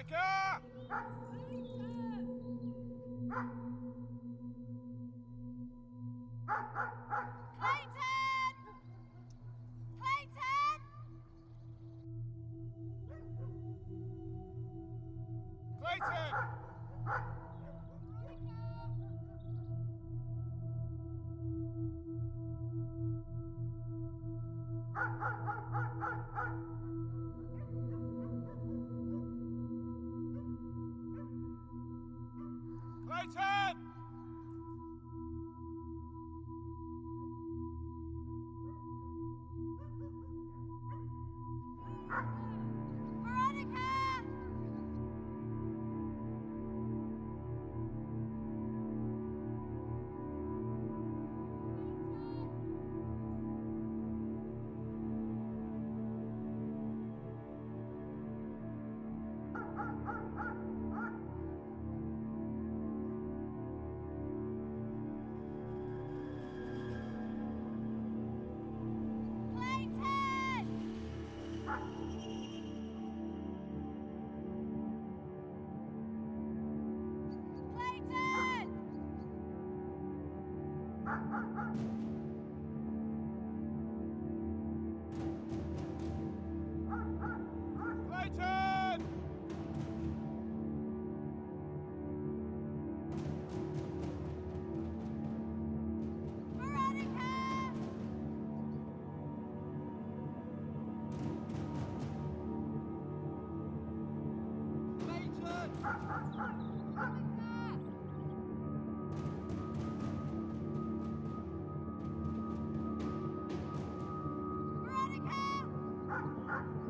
Veronica! Clayton! Clayton! Clayton! Clayton! Veronica!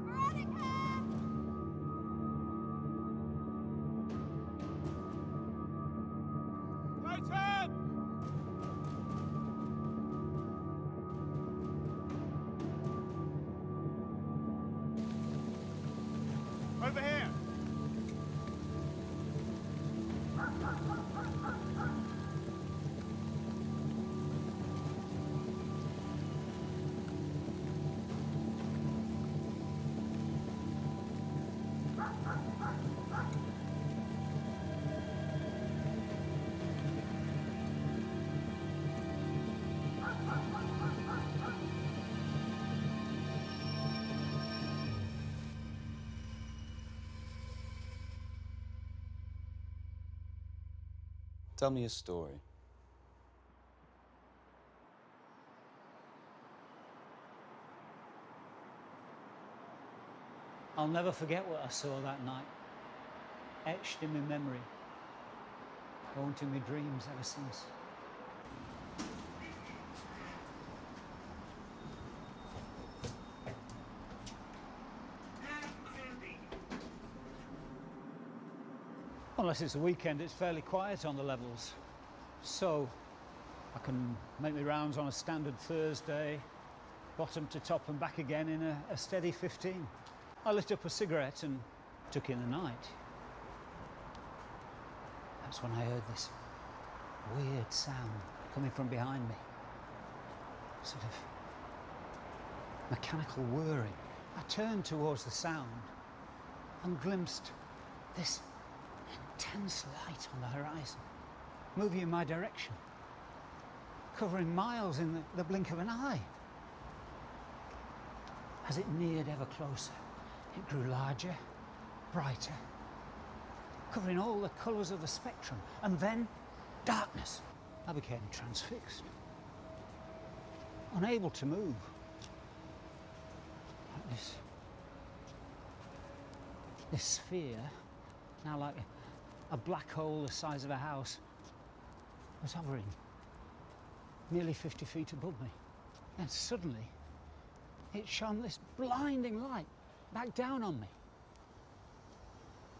Clayton! Clayton! Over here! Tell me a story. I'll never forget what I saw that night. Etched in my memory. Haunting my dreams ever since. Unless it's a weekend, it's fairly quiet on the levels. So I can make my rounds on a standard Thursday, bottom to top and back again in a steady 15. I lit up a cigarette and took in the night. That's when I heard this weird sound coming from behind me. Sort of mechanical whirring. I turned towards the sound and glimpsed this intense light on the horizon, moving in my direction, covering miles in the blink of an eye. As it neared ever closer, it grew larger, brighter, covering all the colours of the spectrum, and then darkness. I became transfixed, unable to move. Like this sphere, now like a black hole the size of a house, was hovering nearly 50 feet above me. And suddenly, it shone this blinding light back down on me.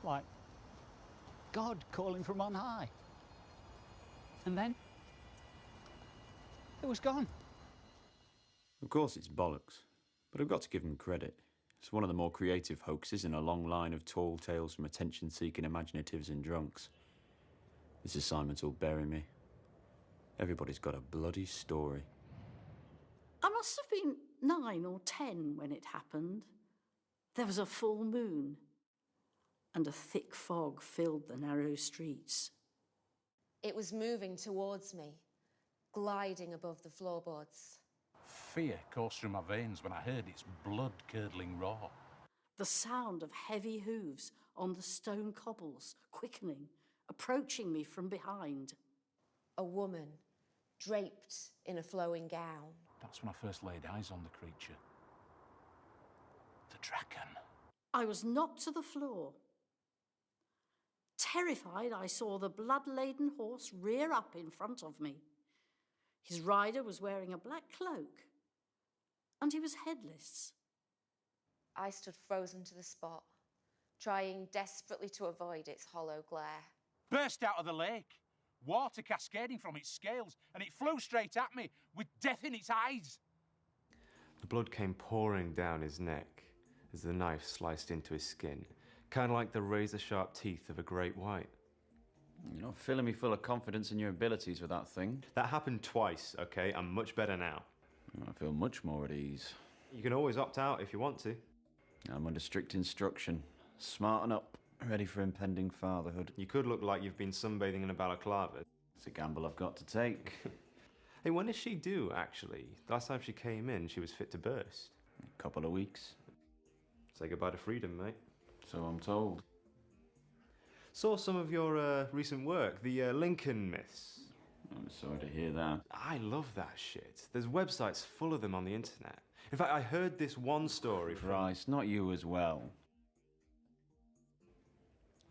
Like God calling from on high. And then, it was gone. Of course it's bollocks, but I've got to give them credit. It's one of the more creative hoaxes in a long line of tall tales from attention-seeking imaginatives and drunks. This assignment will bury me. Everybody's got a bloody story. I must have been 9 or 10 when it happened. There was a full moon. and a thick fog filled the narrow streets. It was moving towards me, gliding above the floorboards. Fear coursed through my veins when I heard its blood-curdling roar. The sound of heavy hooves on the stone cobbles, quickening, approaching me from behind. A woman, draped in a flowing gown. That's when I first laid eyes on the creature. The dragon. I was knocked to the floor. Terrified, I saw the blood-laden horse rear up in front of me. His rider was wearing a black cloak, and he was headless. I stood frozen to the spot, trying desperately to avoid its hollow glare. Burst out of the lake, water cascading from its scales, and it flew straight at me with death in its eyes. The blood came pouring down his neck as the knife sliced into his skin, kind of like the razor-sharp teeth of a great white. You're not filling me full of confidence in your abilities with that thing. That happened twice, okay? I'm much better now. I feel much more at ease. You can always opt out if you want to. I'm under strict instruction. Smarten up, ready for impending fatherhood. You could look like you've been sunbathing in a balaclava. It's a gamble I've got to take. Hey, when did she do, actually? The last time she came in, she was fit to burst. A couple of weeks. Say goodbye to freedom, mate. So I'm told. Saw some of your recent work, the Lincoln myths. I'm sorry to hear that. I love that shit. There's websites full of them on the internet. In fact, I heard this one story from... Christ, not you as well.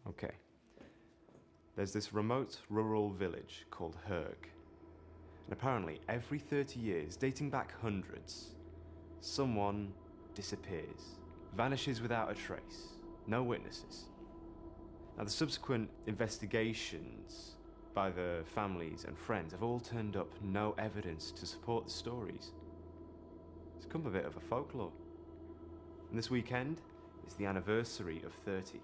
Okay. There's this remote rural village called Herg. And apparently, every 30 years, dating back hundreds, someone disappears, vanishes without a trace, no witnesses. Now, the subsequent investigations by the families and friends have all turned up no evidence to support the stories. It's become a bit of a folklore. And this weekend is the anniversary of 30.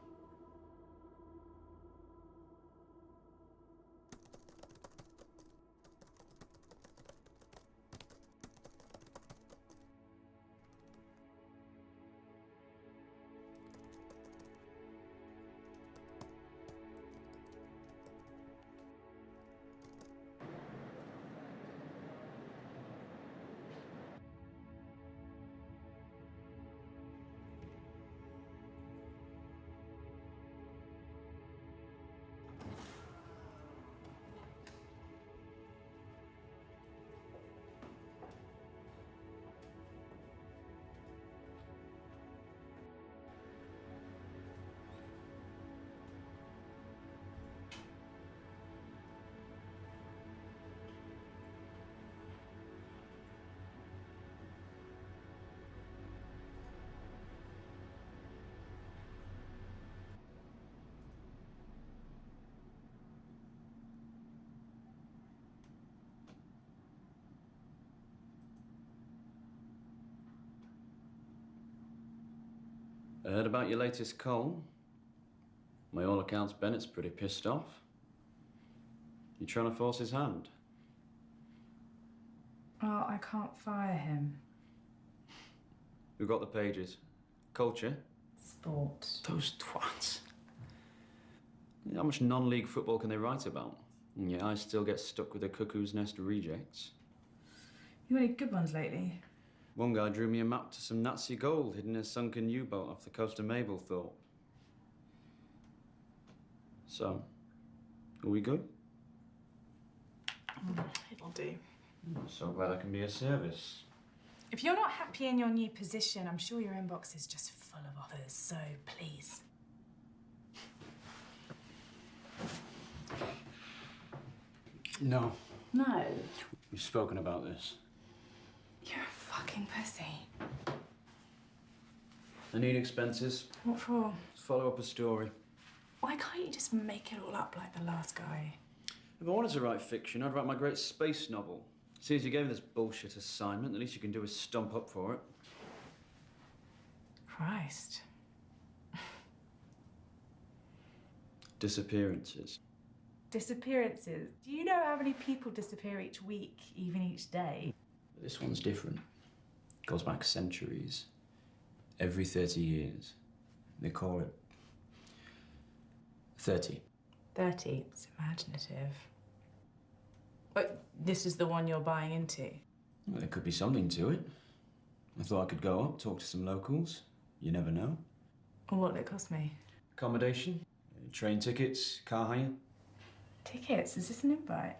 I heard about your latest call. By all accounts, Bennett's pretty pissed off. You trying to force his hand? Well, I can't fire him. Who got the pages? Culture? Sport. Those twats. How much non-league football can they write about? And yet I still get stuck with the cuckoo's nest rejects. You any good ones lately? One guy drew me a map to some Nazi gold hidden in a sunken U-boat off the coast of Mablethorpe. So, are we good? It'll do. So glad I can be of service. If you're not happy in your new position, I'm sure your inbox is just full of offers, so please. No. No. We've spoken about this. You're a fucking pussy. I need expenses. What for? Let's follow up a story. Why can't you just make it all up like the last guy? If I wanted to write fiction, I'd write my great space novel. See, as you gave me this bullshit assignment, the least you can do is stump up for it. Christ. Disappearances. Disappearances. Do you know how many people disappear each week, even each day? This one's different. Goes back centuries. Every 30 years. They call it 30. 30. It's imaginative. But this is the one you're buying into? Well, there could be something to it. I thought I could go up, talk to some locals. You never know. What'll it cost me? Accommodation, train tickets, car hire. Tickets? Is this an invite?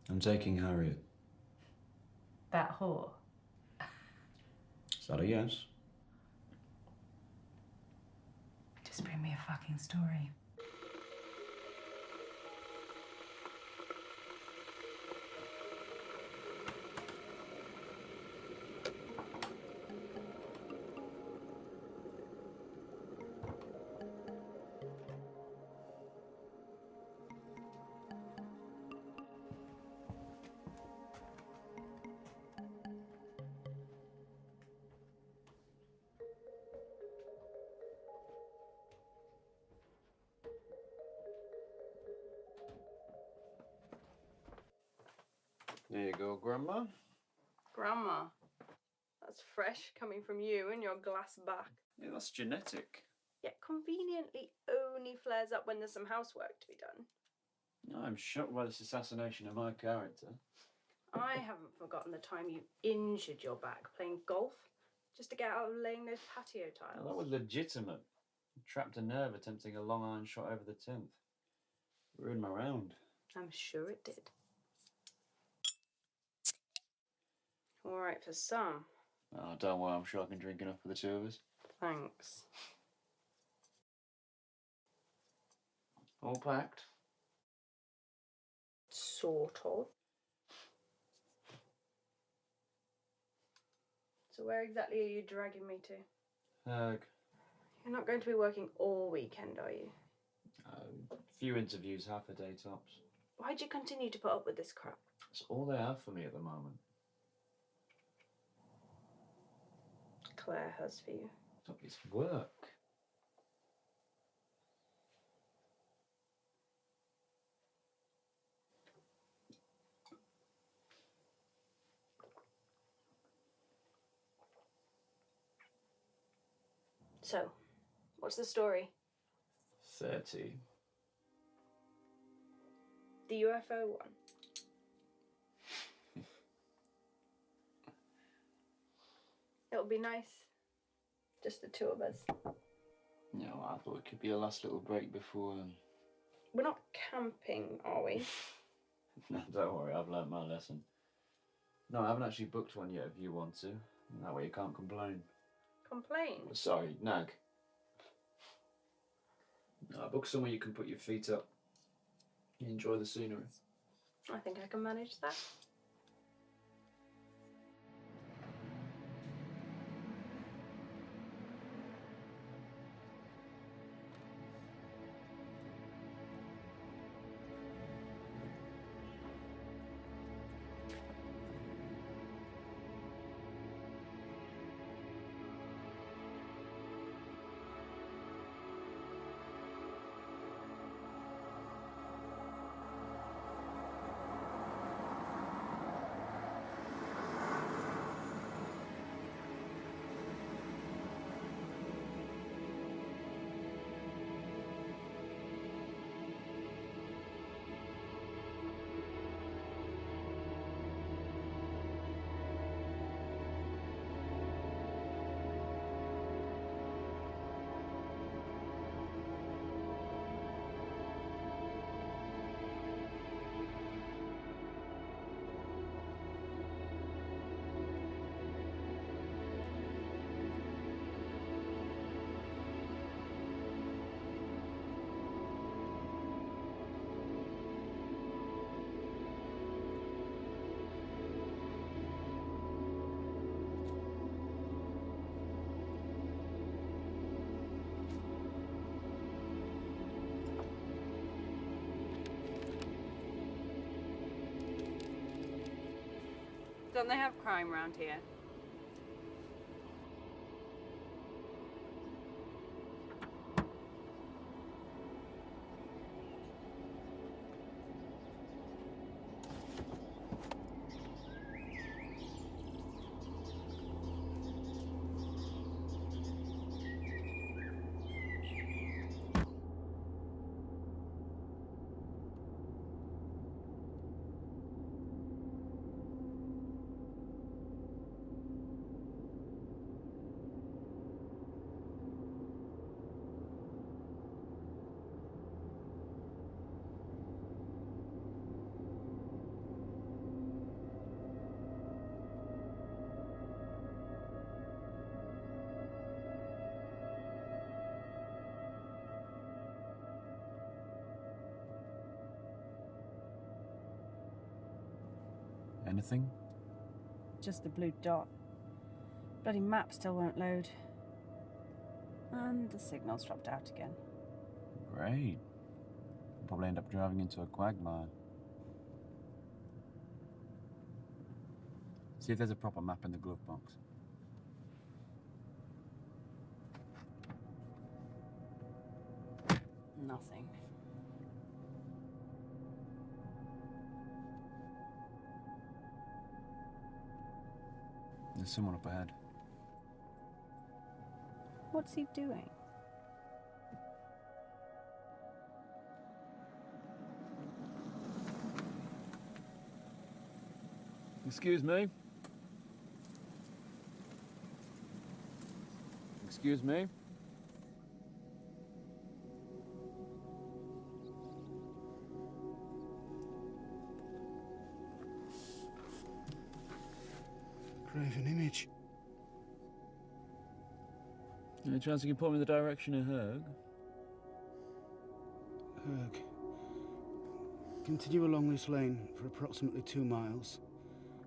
I'm taking Harriet. That whore? Is that a yes? Just bring me a fucking story. There you go, Grandma. Grandma, that's fresh coming from you and your glass back. Yeah, that's genetic. Yet conveniently only flares up when there's some housework to be done. I'm shocked by this assassination of my character. I haven't forgotten the time you injured your back playing golf just to get out of laying those patio tiles. Well, that was legitimate. Trapped a nerve attempting a long iron shot over the 10th. Ruined my round. I'm sure it did. All right for some. Oh, don't worry, I'm sure I can drink enough for the two of us. Thanks. All packed? Sort of. So where exactly are you dragging me to? You're not going to be working all weekend, are you? A few interviews, half a day tops. Why'd you continue to put up with this crap? It's all they have for me at the moment. Claire has for you. It's work. So, what's the story? 30. The UFO one? It'll be nice. Just the two of us. Yeah, well, I thought it could be a last little break before... We're not camping, are we? No, don't worry, I've learnt my lesson. No, I haven't actually booked one yet if you want to. That way you can't complain. Complain? Sorry, nag. No, I booked somewhere you can put your feet up. You enjoy the scenery. I think I can manage that. Don't they have crime round here? Anything? Just the blue dot. Bloody map still won't load. And the signal's dropped out again. Great. We'll probably end up driving into a quagmire. See if there's a proper map in the glove box. Nothing. There's someone up ahead. What's he doing? Excuse me? Excuse me? Graven image. Any chance you can point me in the direction of Herg? Herg. Continue along this lane for approximately 2 miles,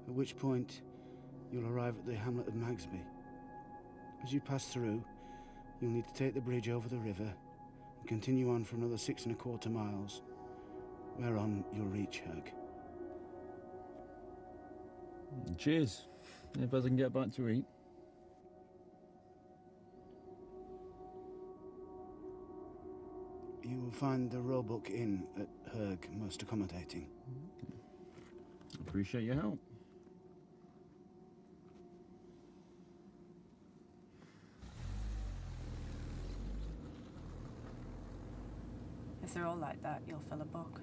at which point you'll arrive at the hamlet of Magsby. As you pass through, you'll need to take the bridge over the river and continue on for another 6¼ miles, whereon you'll reach Herg. Cheers. If I can get back to eat. You will find the Roebuck Inn at Herg most accommodating. Appreciate your help. If they're all like that, you'll fill a book.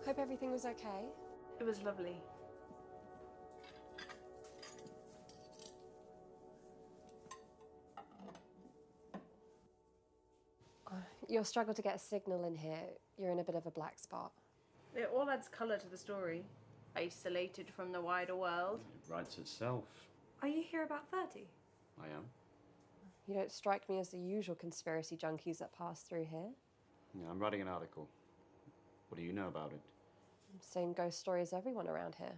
Hope everything was okay. It was lovely. You'll struggle to get a signal in here. You're in a bit of a black spot. It all adds colour to the story. Isolated from the wider world. It writes itself. Are you here about 30? I am. You don't strike me as the usual conspiracy junkies that pass through here. Yeah, I'm writing an article. What do you know about it? Same ghost story as everyone around here.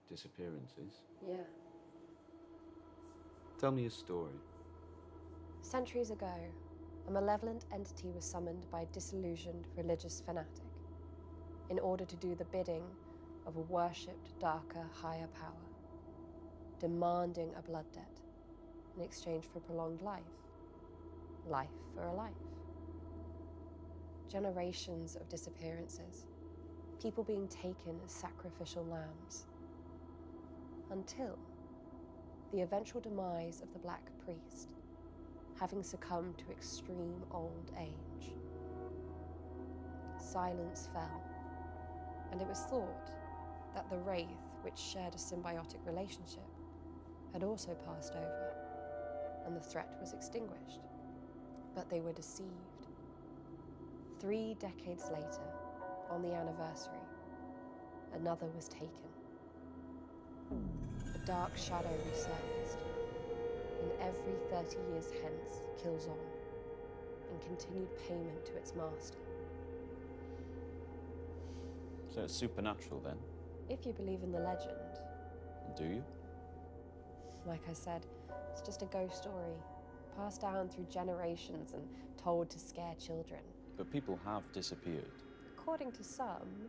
Disappearances. Yeah. Tell me a story. Centuries ago, a malevolent entity was summoned by a disillusioned religious fanatic in order to do the bidding of a worshipped, darker, higher power, demanding a blood debt in exchange for prolonged life. Life for a life. Generations of disappearances, people being taken as sacrificial lambs, until the eventual demise of the Black Priest, having succumbed to extreme old age. Silence fell, and it was thought that the Wraith, which shared a symbiotic relationship, had also passed over, and the threat was extinguished. But they were deceived. 3 decades later, on the anniversary, another was taken. A dark shadow resurfaced, and every 30 years hence kills on, in continued payment to its master. So it's supernatural then? If you believe in the legend. Do you? Like I said, it's just a ghost story, passed down through generations and told to scare children. But people have disappeared. According to some,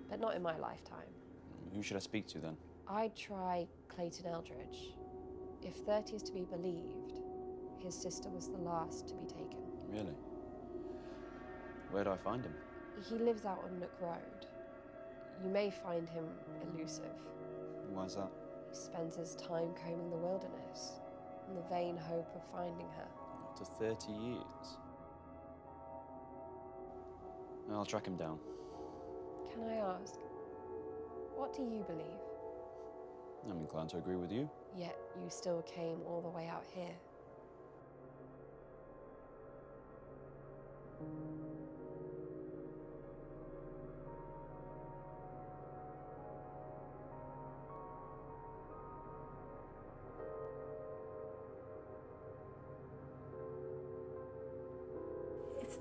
but not in my lifetime. Who should I speak to then? I'd try Clayton Eldridge. If 30 is to be believed, his sister was the last to be taken. Really? Where do I find him? He lives out on Nook Road. You may find him elusive. Why's that? He spends his time combing the wilderness in the vain hope of finding her. After 30 years? I'll track him down. Can I ask, what do you believe? I'm inclined to agree with you. Yet you still came all the way out here.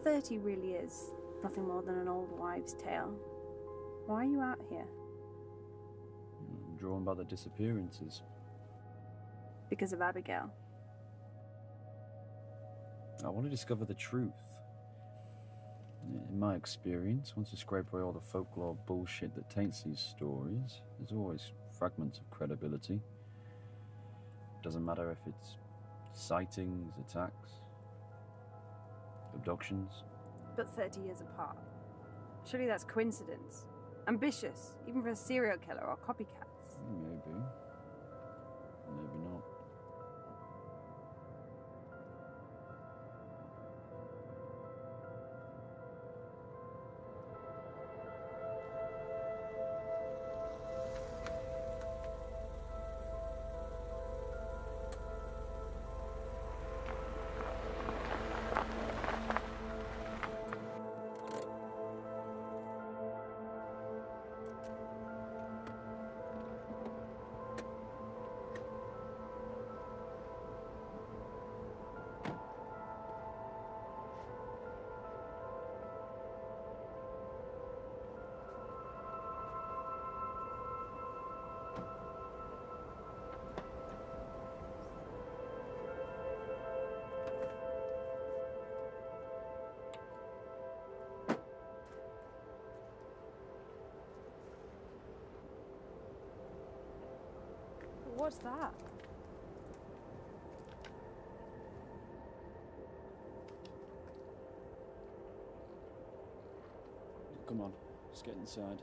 30 really is nothing more than an old wives' tale, why are you out here? I'm drawn by the disappearances. Because of Abigail. I want to discover the truth. In my experience, once you scrape away all the folklore bullshit that taints these stories, there's always fragments of credibility. Doesn't matter if it's sightings, attacks, abductions. But 30 years apart. Surely that's coincidence. Ambitious, even for a serial killer or copycats. Maybe. Maybe not. What's that? Come on, let's get inside.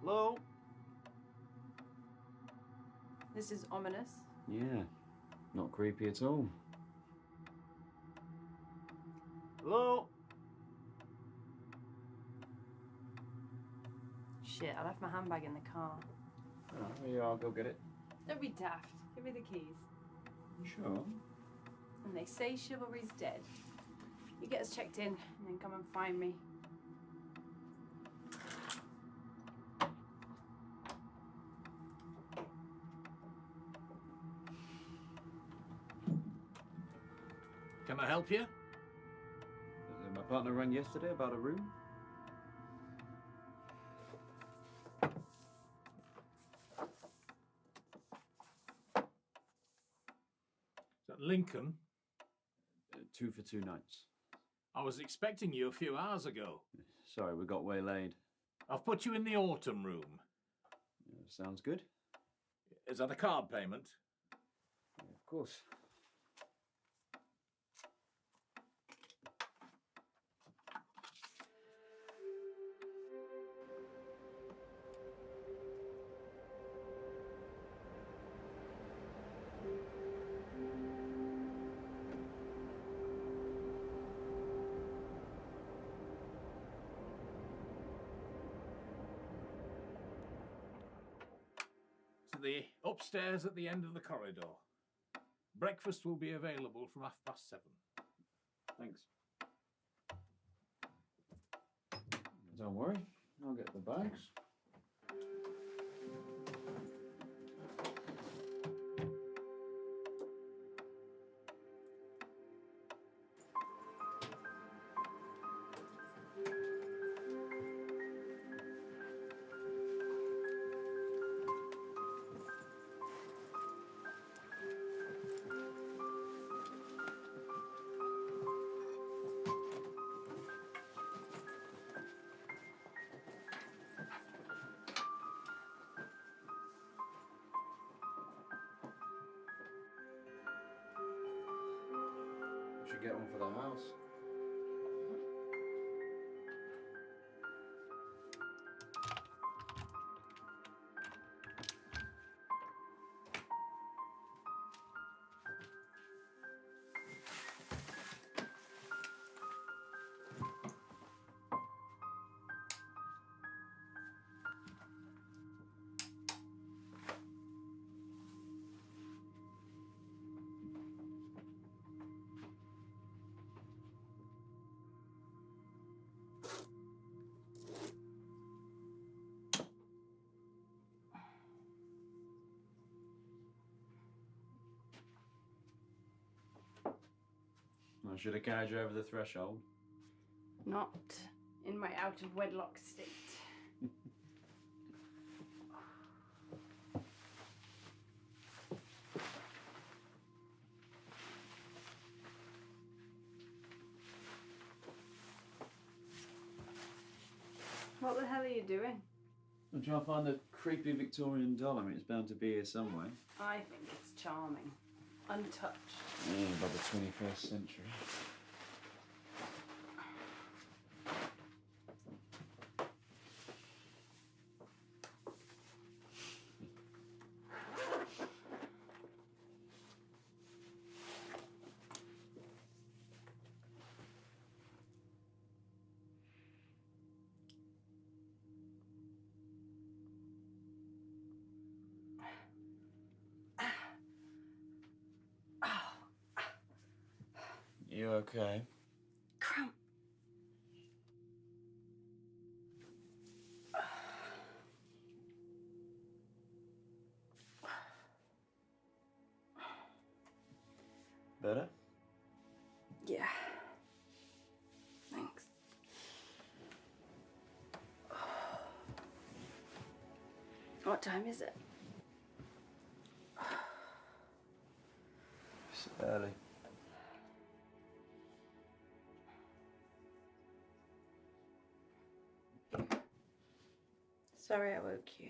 Hello? This is ominous. Yeah, not creepy at all. Hello? Shit, I left my handbag in the car. Oh, here you are, go get it. Don't be daft. Give me the keys. You sure? And they say chivalry's dead. You get us checked in, and then come and find me. Can I help you? My partner rang yesterday about a room. Is that Lincoln? 2 for 2 nights. I was expecting you a few hours ago. Sorry, we got waylaid. I've put you in the autumn room. Sounds good. Is that a card payment? Yeah, of course. To the upstairs at the end of the corridor. Breakfast will be available from 7:30. Thanks. Don't worry, I'll get the bags. get one for the house. Well, should I carried you over the threshold? Not in my out of wedlock state. What the hell are you doing? I'm trying to find the creepy Victorian doll. I mean, it's bound to be here somewhere. I think it's charming. Untouched. Yeah, by the 21st century. You okay? Crump. Better? Yeah. Thanks. What time is it? It's early. Sorry I woke you.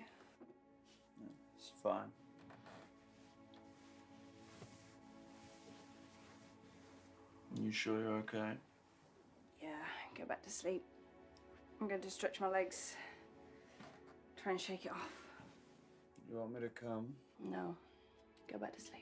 No, it's fine. You sure you're okay? Yeah, go back to sleep. I'm going to stretch my legs. Try and shake it off. You want me to come? No, go back to sleep.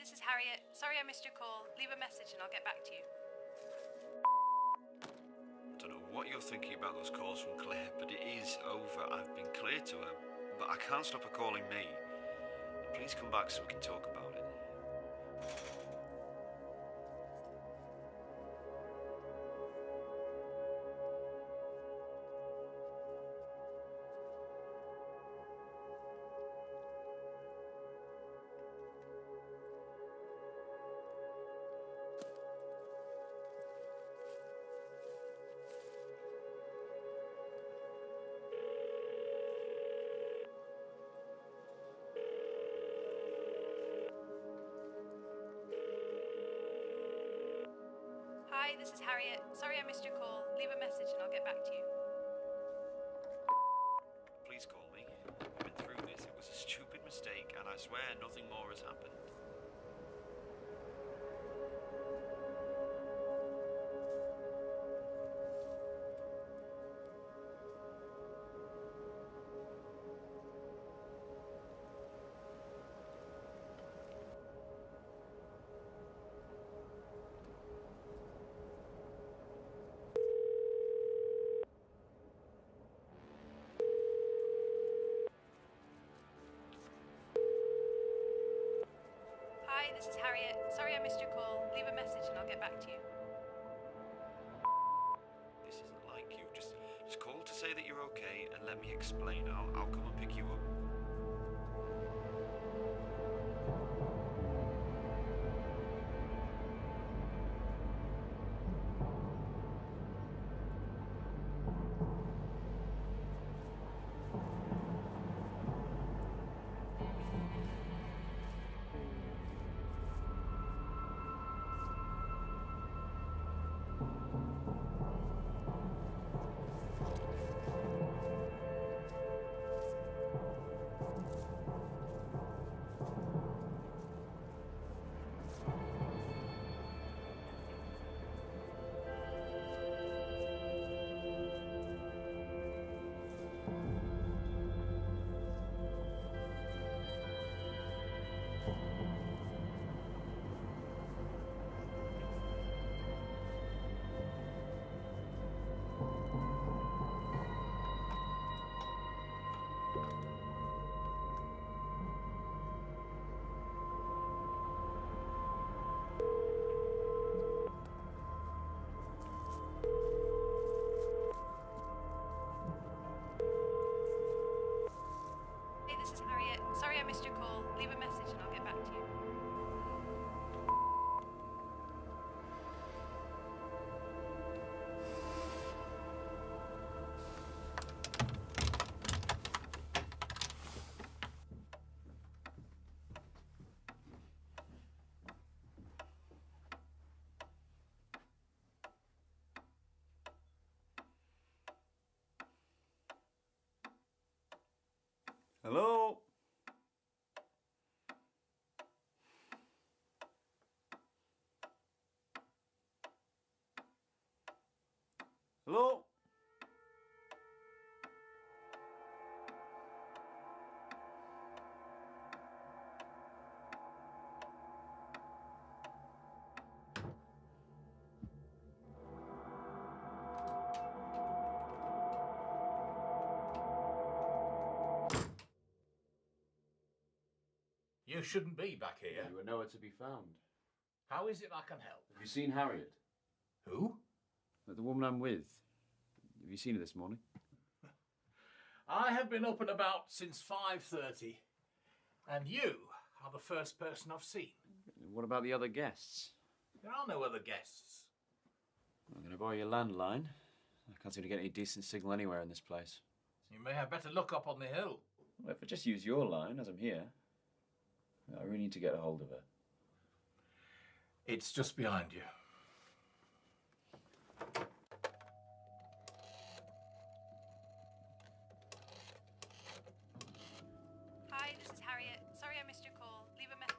this is Harriet. Sorry I missed your call. Leave a message and I'll get back to you. I don't know what you're thinking about those calls from Claire, but it is over. I've been clear to her, but I can't stop her calling me. Please come back so we can talk about it. Hi, this is Harriet. Sorry I missed your call. Leave a message and I'll get back to you. Please call me. I've been through this. It was a stupid mistake, and I swear nothing more has happened. Hi, this is Harriet. Sorry I missed your call. Leave a message and I'll get back to you. This isn't like you. Just call to say that you're okay and let me explain. I'll come and pick you up. Hey, this is Harriet. Sorry I missed your call. Leave a message and I'll get back to you. Hello? Hello? You shouldn't be back here. You were nowhere to be found. How is it I can help? Have you seen Harriet? Who? The woman I'm with. Have you seen her this morning? I have been up and about since 5:30, and you are the first person I've seen. What about the other guests? There are no other guests. I'm going to borrow your landline. I can't seem to get any decent signal anywhere in this place. You may have better look up on the hill. Well, if I just use your line as I'm here, I really need to get a hold of her. It's just behind you. Hi, this is Harriet. Sorry I missed your call. Leave a message.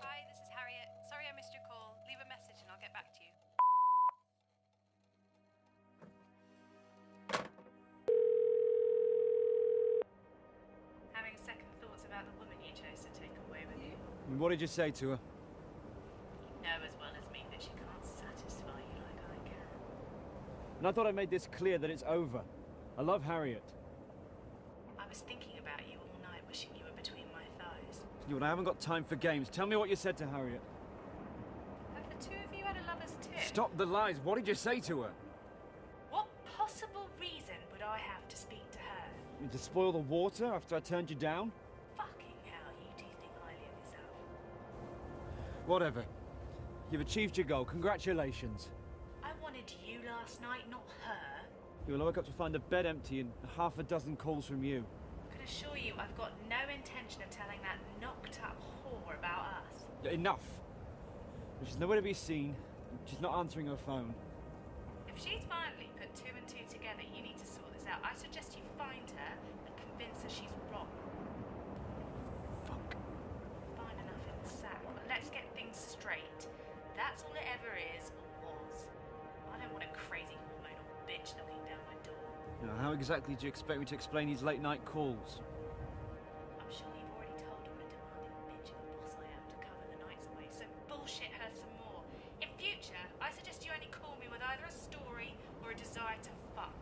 Hi, this is Harriet. Sorry I missed your call. Leave a message and I'll get back to you. And what did you say to her? You know as well as me that she can't satisfy you like I can. And I thought I made this clear that it's over. I love Harriet. I was thinking about you all night, wishing you were between my thighs. Stuart, I haven't got time for games. Tell me what you said to Harriet. Have the two of you had a lover's tip? Stop the lies. What did you say to her? What possible reason would I have to speak to her? You mean to spoil the water after I turned you down? Fucking hell, you do think highly of yourself. Whatever. You've achieved your goal. Congratulations. I wanted you last night, not her. You will wake up to find the bed empty and half a dozen calls from you. I can assure you I've got no intention of telling that knocked-up whore about us. Enough. She's nowhere to be seen. She's not answering her phone. If she's finally put two and two together, you need to sort this out. I suggest you find her and convince her she's wrong. Fuck. Fine enough in the sack, but let's get things straight. That's all it ever is, or was. I don't want a crazy hormonal bitch knocking down my door. Now, how exactly do you expect me to explain these late-night calls? I'm sure you've already told her what a demanding bitch and boss I am to cover the nights away, so bullshit her some more. In future, I suggest you only call me with either a story or a desire to fuck.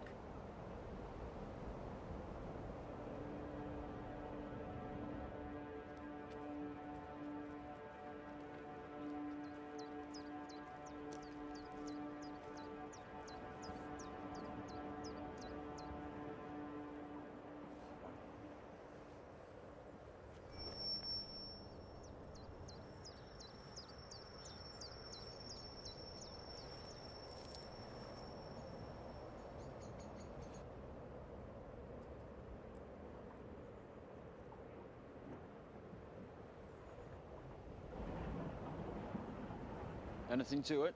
Anything to it?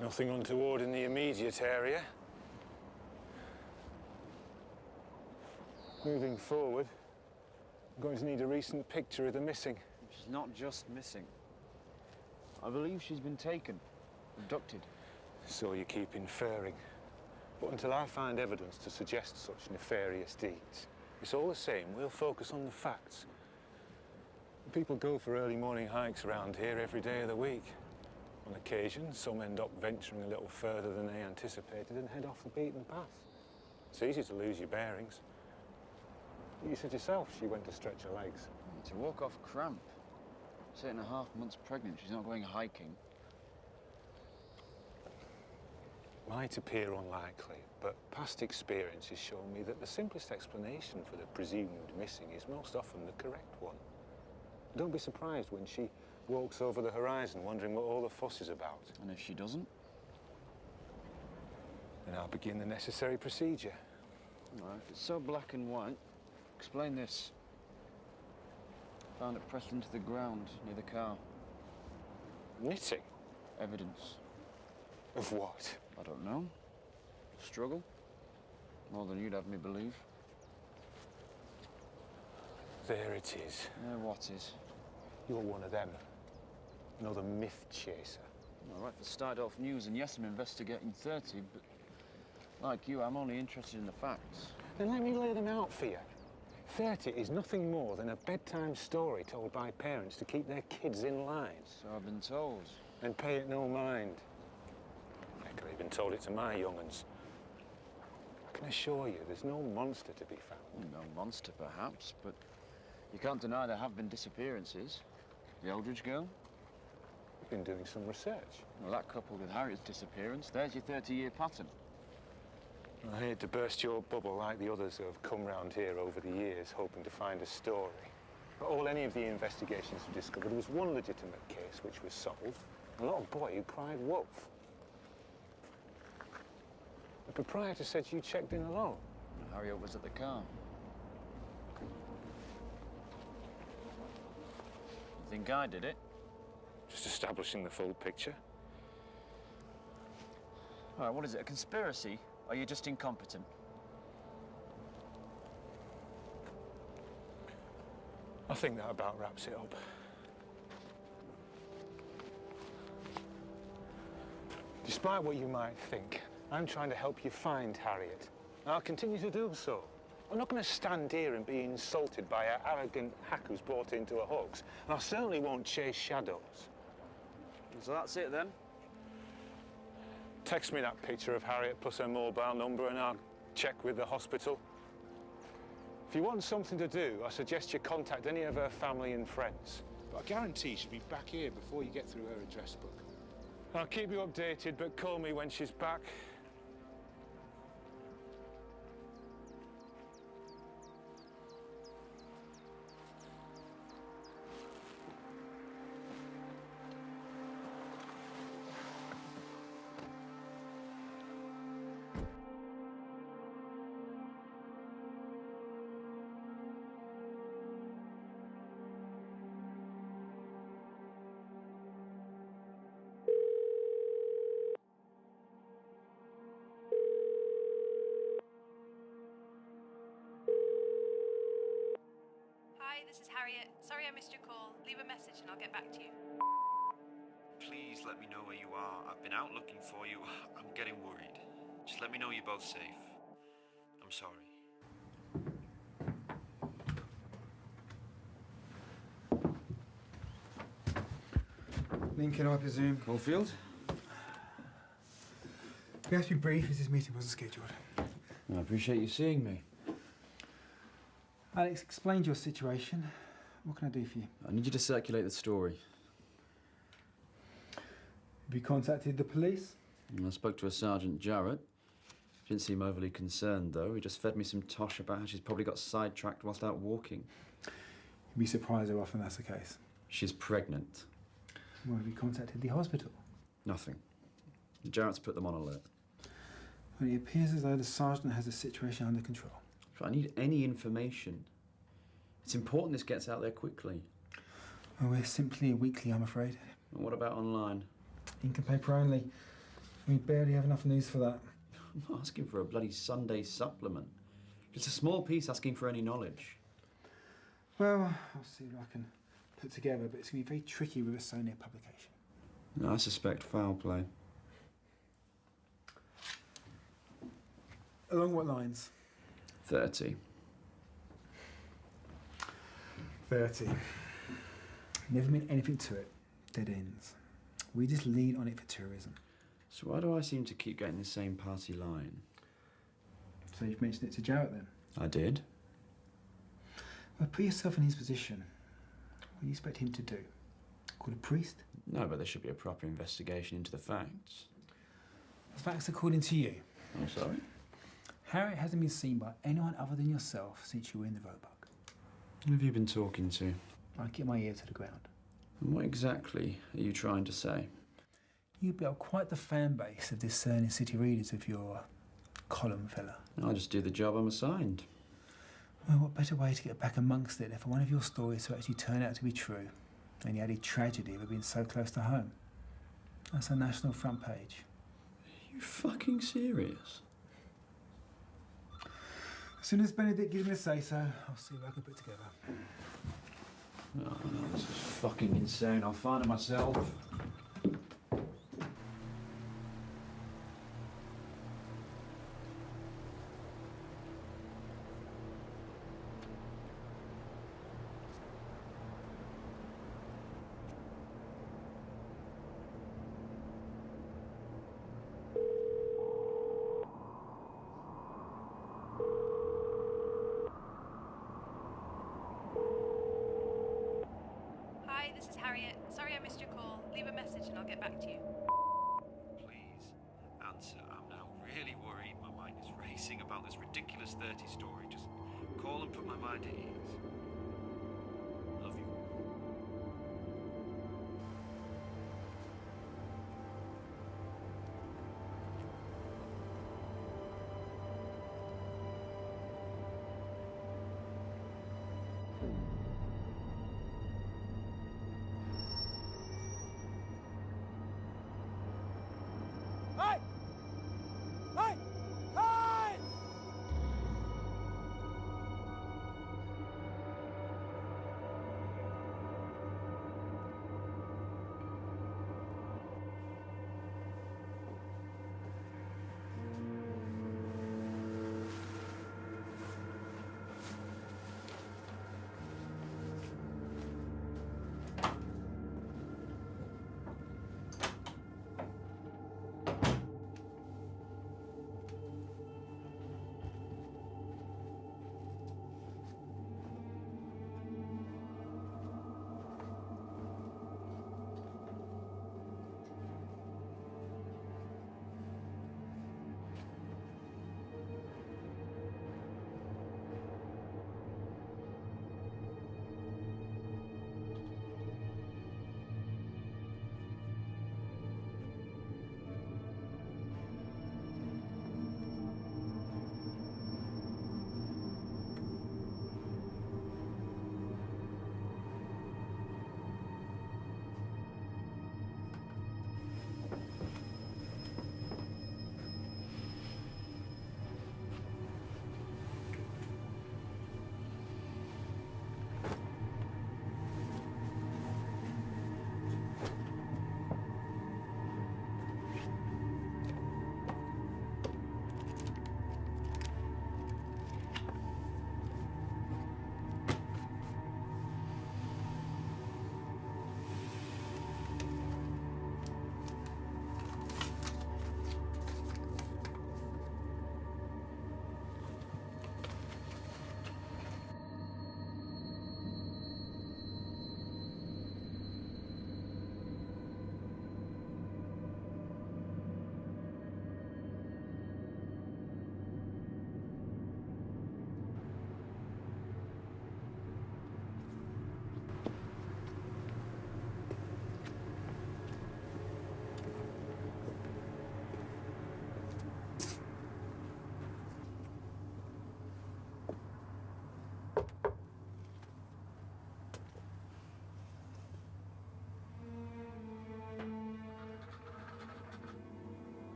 Nothing untoward in the immediate area. Moving forward, I'm going to need a recent picture of the missing. She's not just missing. I believe she's been taken, abducted. So you keep inferring. But until I find evidence to suggest such nefarious deeds, it's all the same. We'll focus on the facts. People go for early morning hikes around here every day of the week. On occasion, some end up venturing a little further than they anticipated and head off the beaten path. It's easy to lose your bearings. You said yourself she went to stretch her legs. To walk off cramp. 8.5 months pregnant, she's not going hiking. Might appear unlikely, but past experience has shown me that the simplest explanation for the presumed missing is most often the correct one. Don't be surprised when she walks over the horizon wondering what all the fuss is about. And if she doesn't? Then I'll begin the necessary procedure. All right, if it's so black and white, explain this. Found it pressed into the ground near the car. Knitting? Evidence. Of what? I don't know. Struggle? More than you'd have me believe. There it is. What is? You're one of them. Another myth chaser. All right, for start off news, and yes, I'm investigating 30, but like you, I'm only interested in the facts. Then let me lay them out for you. 30 is nothing more than a bedtime story told by parents to keep their kids in line. So I've been told. And pay it no mind. Heck, I even told it to my young'uns. I can assure you, there's no monster to be found. No monster, perhaps, but you can't deny there have been disappearances. The Eldridge girl? You've been doing some research. Well, that coupled with Harriet's disappearance, there's your 30-year pattern. I hate to burst your bubble like the others who have come round here over the years hoping to find a story. But all any of the investigations have discovered was one legitimate case which was solved. A little boy who cried wolf. The proprietor said you checked in alone. Harriet was at the car. You think I did it? Just establishing the full picture. All right, what is it, a conspiracy? Or are you just incompetent? I think that about wraps it up. Despite what you might think, I'm trying to help you find Harriet. And I'll continue to do so. I'm not going to stand here and be insulted by an arrogant hack who's bought into a hoax. And I certainly won't chase shadows. So that's it then? Text me that picture of Harriet plus her mobile number and I'll check with the hospital. If you want something to do, I suggest you contact any of her family and friends. But I guarantee she'll be back here before you get through her address book. I'll keep you updated, but call me when she's back. Hi, this is Harriet. Sorry I missed your call. Leave a message and I'll get back to you. Please let me know where you are. I've been out looking for you. I'm getting worried. Just let me know you're both safe. I'm sorry. Lincoln, I presume. Caulfield? We have to be brief as this meeting wasn't scheduled. I appreciate you seeing me. Alex, explained your situation. What can I do for you? I need you to circulate the story. Have you contacted the police? I spoke to a Sergeant Jarrett. Didn't seem overly concerned, though. He just fed me some tosh about how she's probably got sidetracked whilst out walking. You'd be surprised how often that's the case. She's pregnant. Well, have you contacted the hospital? Nothing. Jarrett's put them on alert. Well, it appears as though the sergeant has the situation under control. But I need any information. It's important this gets out there quickly. Well, we're simply a weekly, I'm afraid. And what about online? Ink and paper only. We barely have enough news for that. I'm not asking for a bloody Sunday supplement. Just a small piece asking for any knowledge. Well, I'll see what I can put together, but it's going to be very tricky with a so near publication. I suspect foul play. Along what lines? 30. 30. Never meant anything to it. Dead ends. We just lean on it for tourism. So why do I seem to keep getting the same party line? So you've mentioned it to Jarrett then? I did. Well, put yourself in his position. What do you expect him to do? Call a priest? No, but there should be a proper investigation into the facts. The facts according to you. I'm sorry? Harriet hasn't been seen by anyone other than yourself since you were in the Roebuck. Who have you been talking to? I keep my ear to the ground. And what exactly are you trying to say? You built quite the fan base of discerning city readers with your column filler. I just do the job I'm assigned. Well, what better way to get back amongst it than for one of your stories to actually turn out to be true, and the added tragedy of it being so close to home? That's a national front page. Are you fucking serious? As soon as Benedict gives me a say-so, I'll see what I can put together. Oh, no, this is fucking insane. I'll find it myself. Hi, this is Harriet. Sorry I missed your call. Leave a message and I'll get back to you. Please, answer. I'm now really worried. My mind is racing about this ridiculous 30 story. Just call and put my mind at ease. Love you. Hey! Hey! Hey!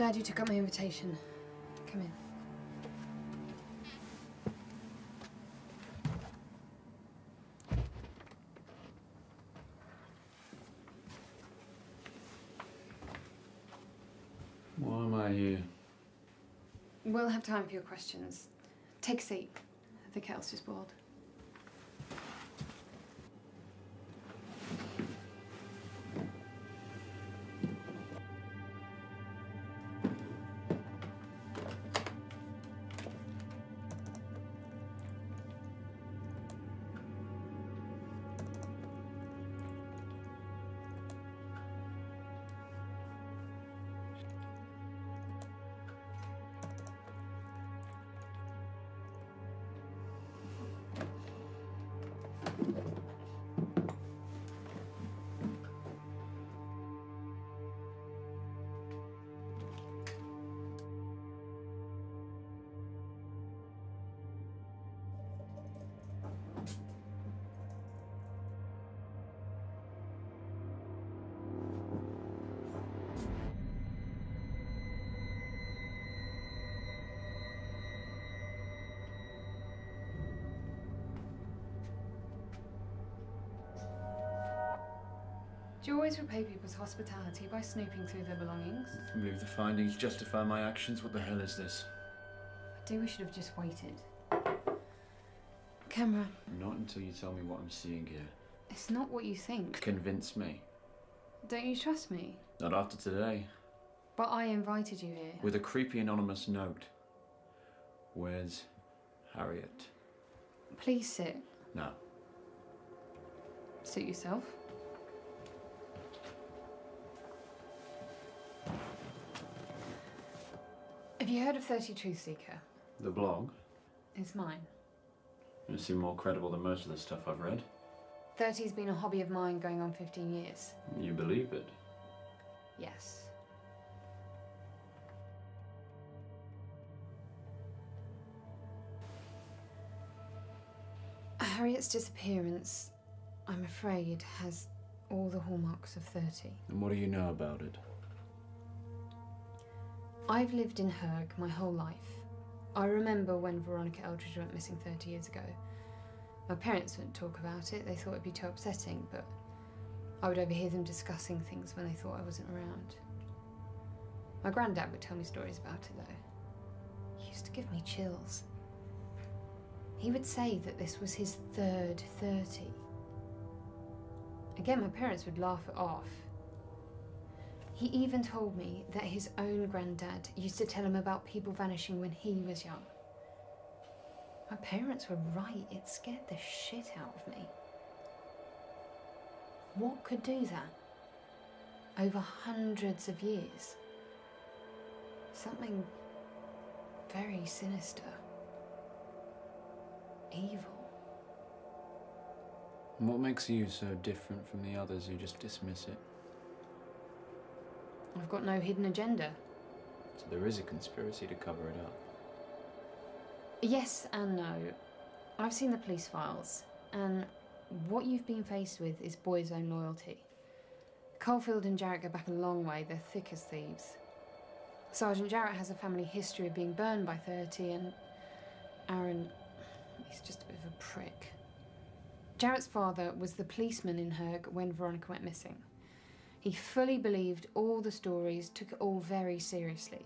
glad you took up my invitation. Come in. Why am I here? We'll have time for your questions. Take a seat. The kettle's just boiled. Do you always repay people's hospitality by snooping through their belongings? I believe the findings justify my actions. What the hell is this? I do wish you'd have just waited. Camera. Not until you tell me what I'm seeing here. It's not what you think. Convince me. Don't you trust me? Not after today. But I invited you here. With a creepy anonymous note. Where's Harriet? Please sit. No. Suit yourself. Have you heard of 30 Truth Seeker? The blog? It's mine. You seem more credible than most of the stuff I've read. 30's been a hobby of mine going on 15 years. You believe it? Yes. Harriet's disappearance, I'm afraid, has all the hallmarks of 30. And what do you know about it? I've lived in Herg my whole life. I remember when Veronica Eldridge went missing 30 years ago. My parents wouldn't talk about it, they thought it'd be too upsetting, but I would overhear them discussing things when they thought I wasn't around. My granddad would tell me stories about it, though. He used to give me chills. He would say that this was his third 30. Again, my parents would laugh it off. He even told me that his own granddad used to tell him about people vanishing when he was young. My parents were right, it scared the shit out of me. What could do that? Over hundreds of years. Something very sinister. Evil. And what makes you so different from the others who just dismiss it? I've got no hidden agenda. So there is a conspiracy to cover it up. Yes and no. I've seen the police files, and what you've been faced with is boys' own loyalty. Caulfield and Jarrett go back a long way, they're thick as thieves. Sergeant Jarrett has a family history of being burned by 30, and Aaron, he's just a bit of a prick. Jarrett's father was the policeman in Herg when Veronica went missing. He fully believed all the stories, took it all very seriously.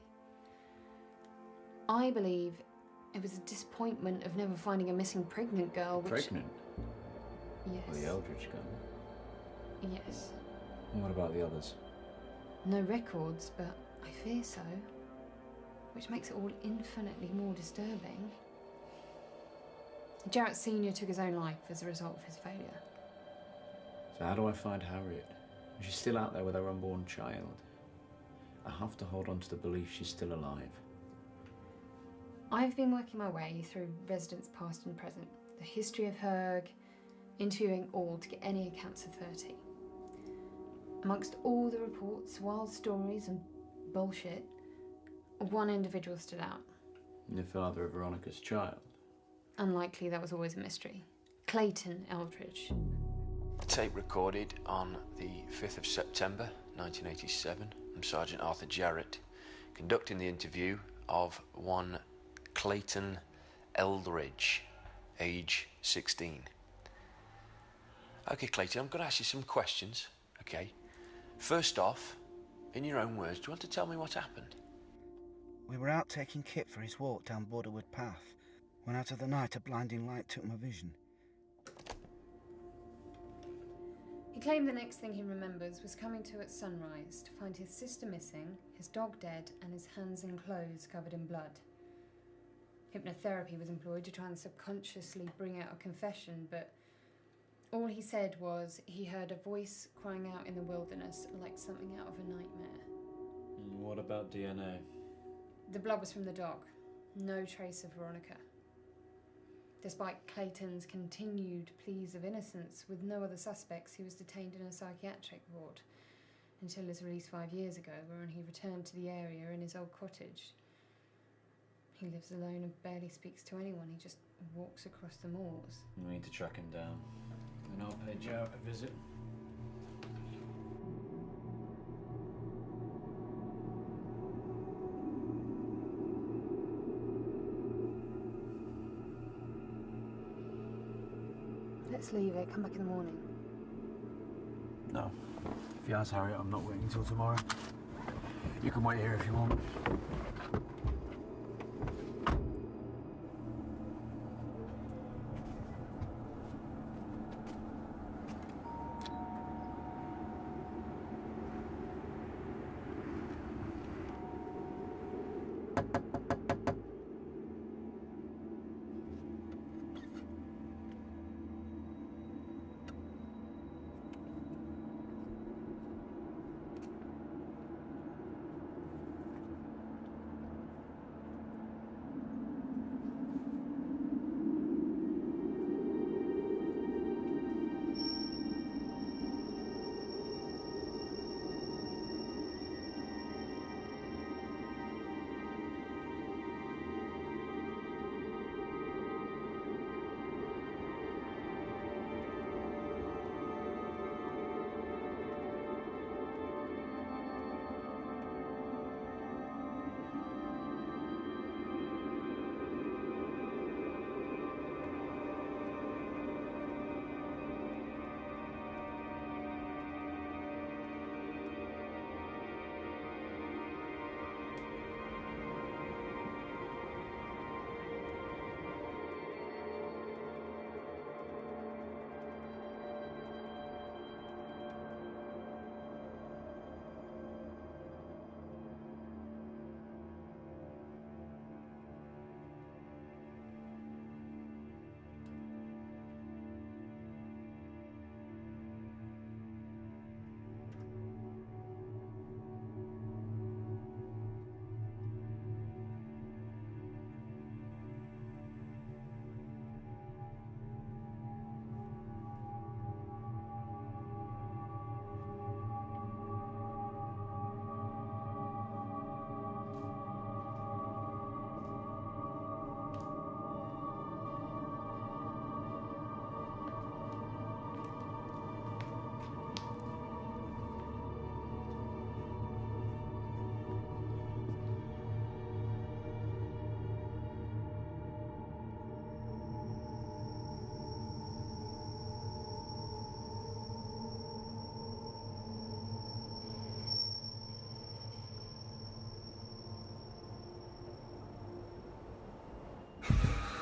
I believe it was a disappointment of never finding a missing pregnant girl, which... Pregnant? Yes. Well, the Eldridge girl? Yes. And what about the others? No records, but I fear so. Which makes it all infinitely more disturbing. Jarrett Sr. took his own life as a result of his failure. So how do I find Harriet? She's still out there with her unborn child. I have to hold on to the belief she's still alive. I've been working my way through residents past and present, the history of Herg, interviewing all to get any accounts of 30. Amongst all the reports, wild stories and bullshit, one individual stood out. The father of Veronica's child? Unlikely that was always a mystery. Clayton Eldridge. The tape recorded on the 5th of September 1987 from Sergeant Arthur Jarrett conducting the interview of one Clayton Eldridge, age 16. Okay, Clayton, I'm going to ask you some questions, okay? First off, in your own words, do you want to tell me what happened? We were out taking Kit for his walk down Borderwood Path, when out of the night a blinding light took my vision. He claimed the next thing he remembers was coming to at sunrise to find his sister missing, his dog dead, and his hands and clothes covered in blood. Hypnotherapy was employed to try and subconsciously bring out a confession, but all he said was he heard a voice crying out in the wilderness like something out of a nightmare. What about DNA? The blood was from the dog. No trace of Veronica. Despite Clayton's continued pleas of innocence with no other suspects, he was detained in a psychiatric ward until his release 5 years ago, wherein he returned to the area in his old cottage. He lives alone and barely speaks to anyone. He just walks across the moors. We need to track him down. And I'll pay Joe a visit. Let's leave it. Come back in the morning. No. If you ask Harriet, I'm not waiting until tomorrow. You can wait here if you want.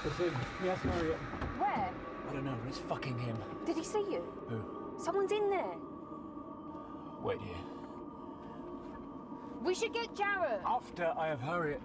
It's him. Yes, Harriet. Where? I don't know, but it's fucking him. Did he see you? Who? Someone's in there. Wait here. We should get Jarrett. After I have Harriet.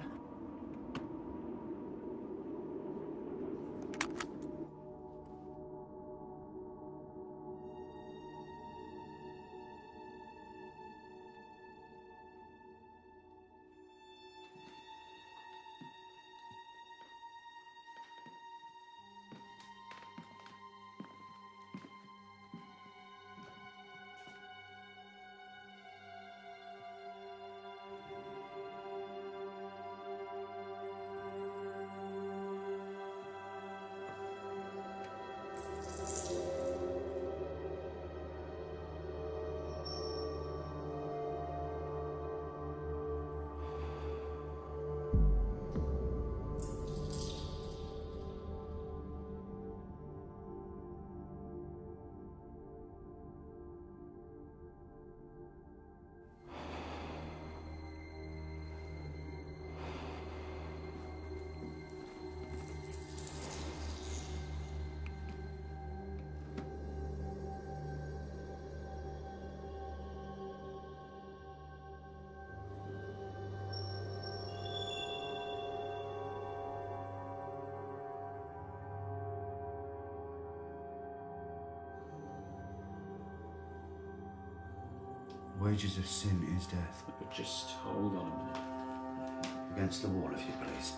The wages of sin is death. Just hold on a minute. Against the wall, if you please.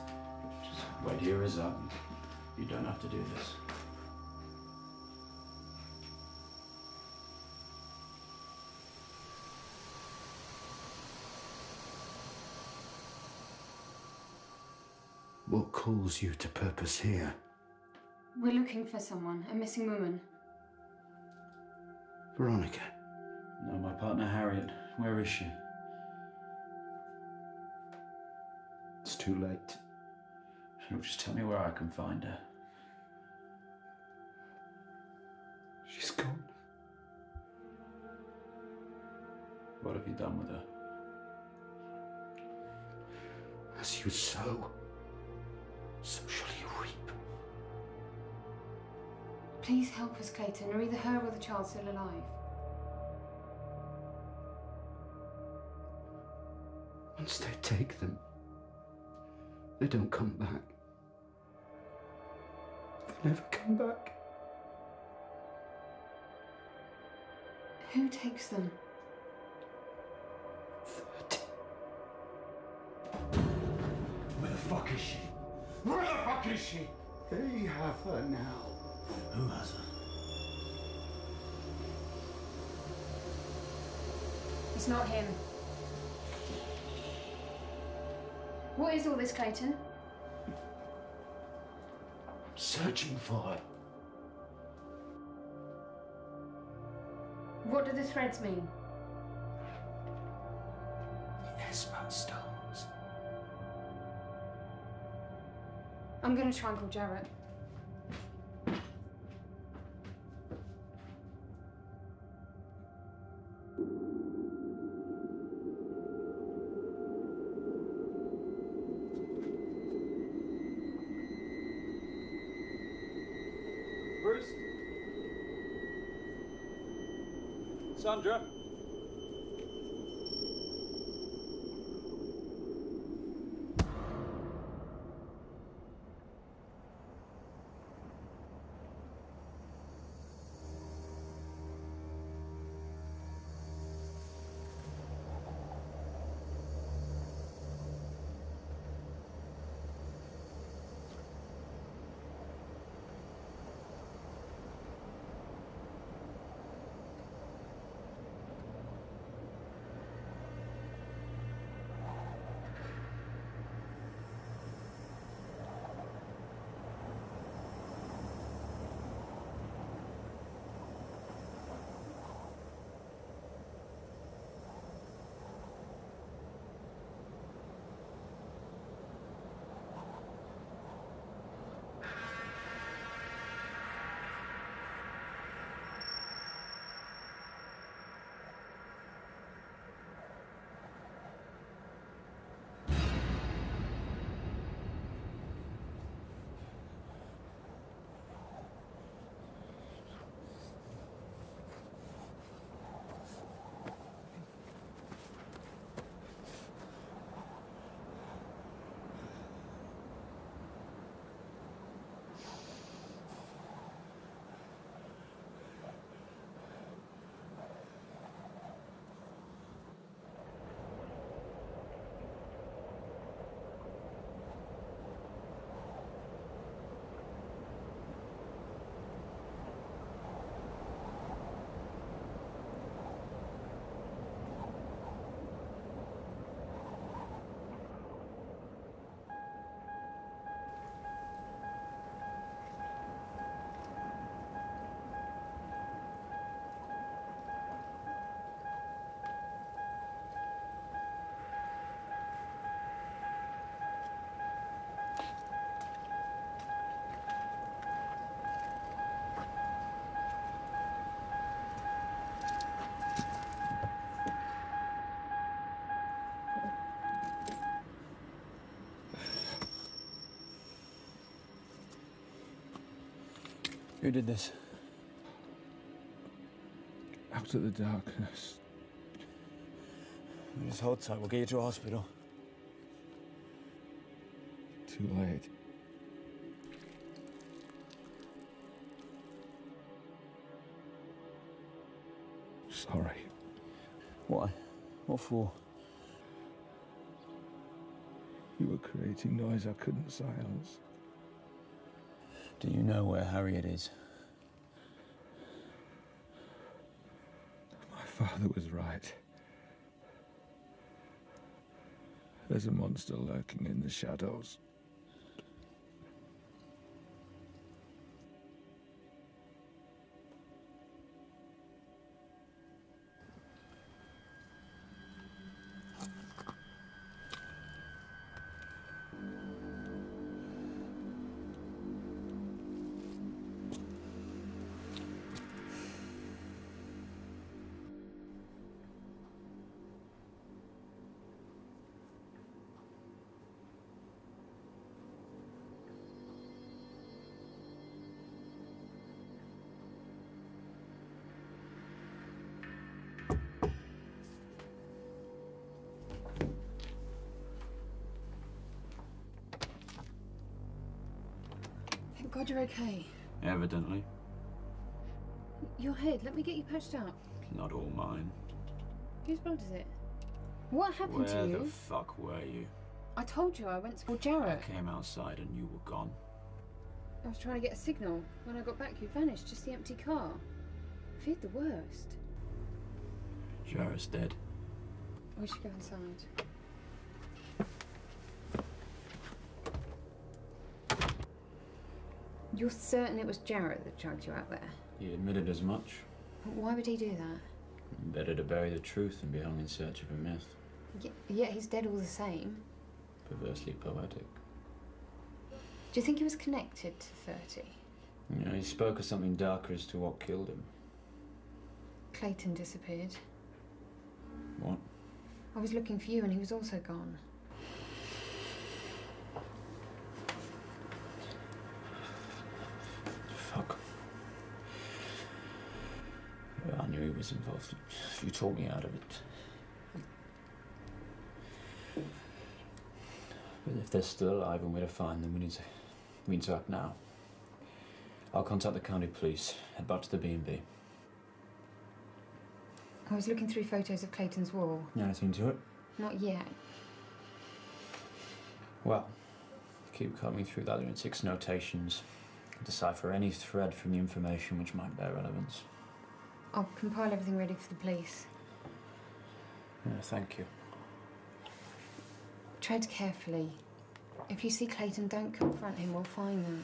Just wait here as up. You don't have to do this. What calls you to purpose here? We're looking for someone, a missing woman. Veronica. No, my partner Harriet. Where is she? It's too late. Look, just tell me where I can find her. She's gone. What have you done with her? As you sow, so shall you reap. Please help us, Clayton, or either her or the child still alive. Once they take them, they don't come back. They never come back. Who takes them? 30. Where the fuck is she? Where the fuck is she? They have her now. Who has her? It's not him. What is all this, Clayton? I'm searching for her. What do the threads mean? The Esper stones. I'm going to try and call Jarrett. Bruce? Sandra? Who did this? Out of the darkness. Just hold tight, we'll get you to a hospital. Too late. Sorry. Why? What for? You were creating noise I couldn't silence. Do you know where Harriet is? My father was right. There's a monster lurking in the shadows. Thank God you're okay. Evidently. Your head, let me get you patched up. Not all mine. Whose blood is it? What happened to Where you? the fuck were you? I told you I went to call Jarrett. I came outside and you were gone. I was trying to get a signal. When I got back, you vanished, just the empty car. I feared the worst. Jarrett's dead. We should go inside. You're certain it was Jarrett that chugged you out there? He admitted as much. Why would he do that? Better to bury the truth than be hung in search of a myth. Yet he's dead all the same. Perversely poetic. Do you think he was connected to 30? You know, he spoke of something darker as to what killed him. Clayton disappeared. What? I was looking for you and he was also gone. Fuck. Well, I knew he was involved. You talked me out of it. But if they're still alive and we're to find them, we need to act now. I'll contact the county police, head back to the B&B. I was looking through photos of Clayton's wall. Anything to it? Not yet. Well, keep combing through that in 6 notations. Decipher any thread from the information which might bear relevance. I'll compile everything ready for the police. Yeah, thank you. Tread carefully. If you see Clayton, don't confront him. We'll find them.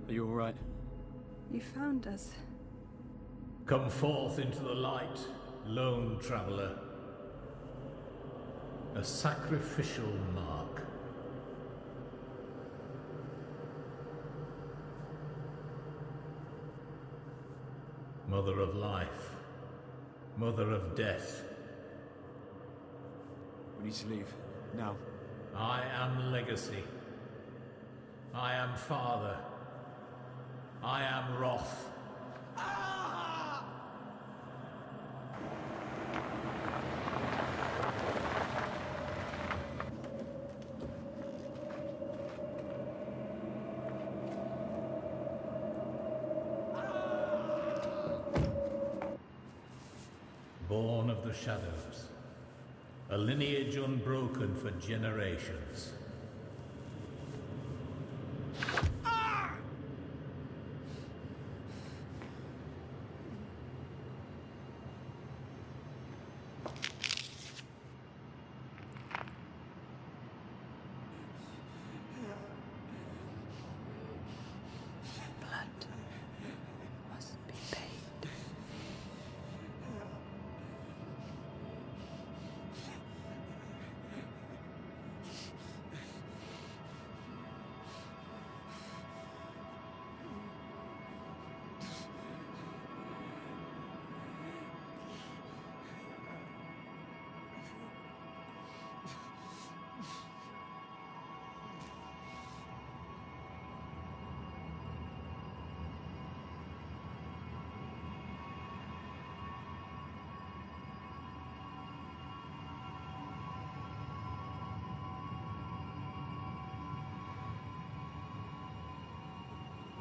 Are you all right? You found us. Come forth into the light, lone traveller. A sacrificial mark. Mother of life, mother of death. We need to leave. Now. I am legacy. I am father. I am wrath. Born of the shadows, a lineage unbroken for generations.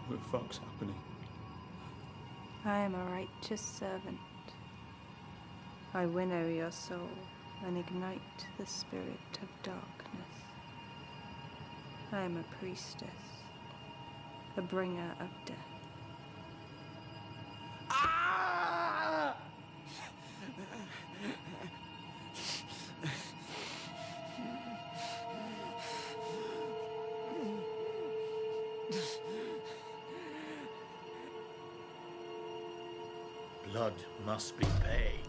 What the fuck's happening? I am a righteous servant. I winnow your soul and ignite the spirit of darkness. I am a priestess, a bringer of death. Blood must be paid.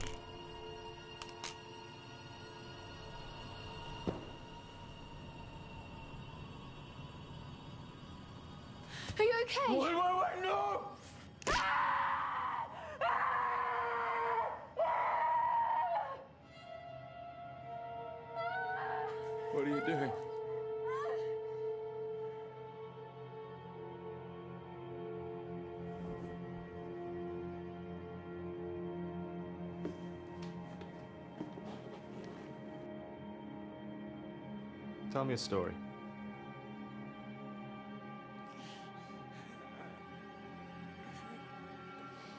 Are you okay? Wait, no! What are you doing? Tell me a story.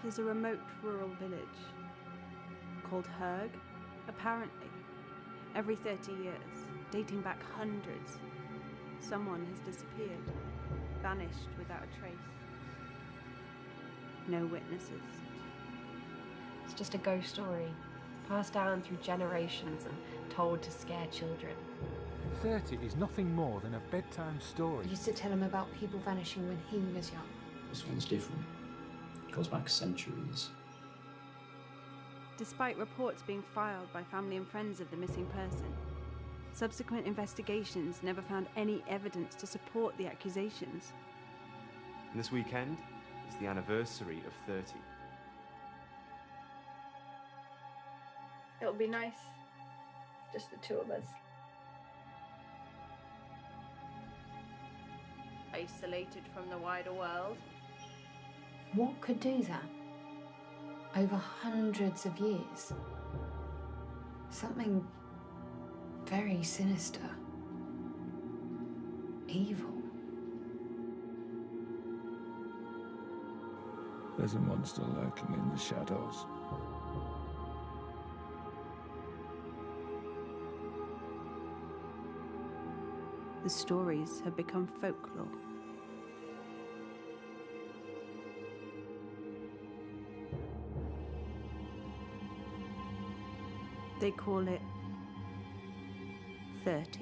There's a remote rural village called Herg. Apparently, every 30 years, dating back hundreds, someone has disappeared, vanished without a trace. No witnesses. It's just a ghost story, passed down through generations and told to scare children. 30 is nothing more than a bedtime story. I used to tell him about people vanishing when he was young. This one's different. It goes back centuries. Despite reports being filed by family and friends of the missing person, subsequent investigations never found any evidence to support the accusations. And this weekend is the anniversary of 30. It'll be nice. Just the two of us. Isolated from the wider world. What could do that? Over hundreds of years. Something very sinister. Evil. There's a monster lurking in the shadows. The stories have become folklore. They call it 30.